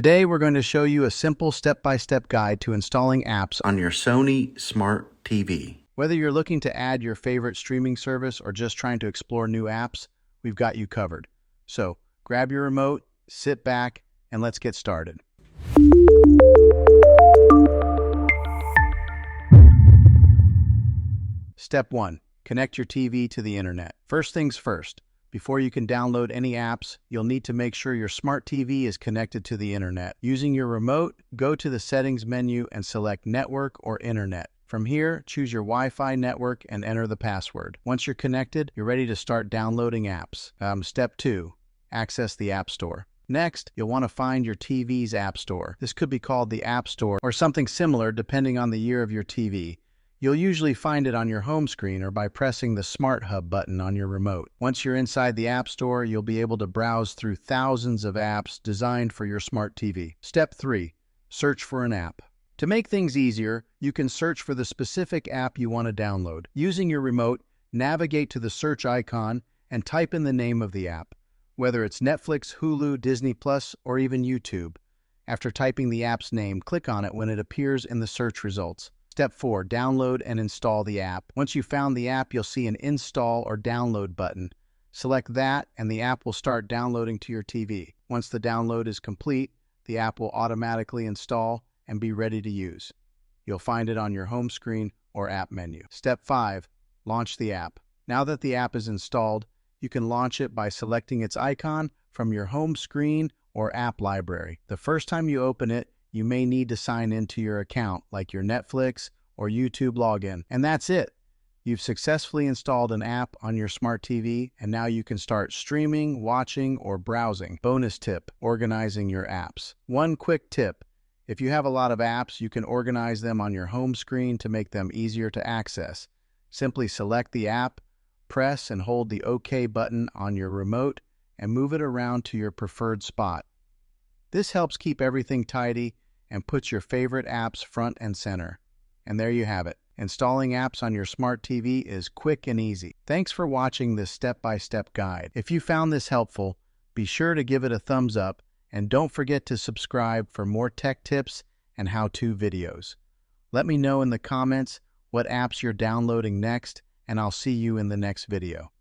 Today we're going to show you a simple step-by-step guide to installing apps on your Sony Smart TV. Whether you're looking to add your favorite streaming service or just trying to explore new apps, we've got you covered. So grab your remote, sit back, and let's get started. Step 1. Connect your TV to the internet. First things first. Before you can download any apps, you'll need to make sure your smart TV is connected to the internet. Using your remote, go to the settings menu and select Network or Internet. From here, choose your Wi-Fi network and enter the password. Once you're connected, you're ready to start downloading apps. Step 2. Access the App Store. Next, you'll want to find your TV's App Store. This could be called the App Store or something similar depending on the year of your TV. You'll usually find it on your home screen or by pressing the Smart Hub button on your remote. Once you're inside the App Store, you'll be able to browse through thousands of apps designed for your smart TV. Step 3. Search for an app. To make things easier, you can search for the specific app you want to download. Using your remote, navigate to the search icon and type in the name of the app, whether it's Netflix, Hulu, Disney+, or even YouTube. After typing the app's name, click on it when it appears in the search results. Step 4. Download and install the app. Once you've found the app, you'll see an Install or Download button. Select that, and the app will start downloading to your TV. Once the download is complete, the app will automatically install and be ready to use. You'll find it on your home screen or app menu. Step 5. Launch the app. Now that the app is installed, you can launch it by selecting its icon from your home screen or app library. The first time you open it, you may need to sign into your account, like your Netflix or YouTube login. And that's it. You've successfully installed an app on your smart TV, and now you can start streaming, watching, or browsing. Bonus tip: organizing your apps. One quick tip: if you have a lot of apps, you can organize them on your home screen to make them easier to access. Simply select the app, press and hold the OK button on your remote, and move it around to your preferred spot. This helps keep everything tidy and puts your favorite apps front and center. And there you have it. Installing apps on your smart TV is quick and easy. Thanks for watching this step-by-step guide. If you found this helpful, be sure to give it a thumbs up and don't forget to subscribe for more tech tips and how-to videos. Let me know in the comments what apps you're downloading next, and I'll see you in the next video.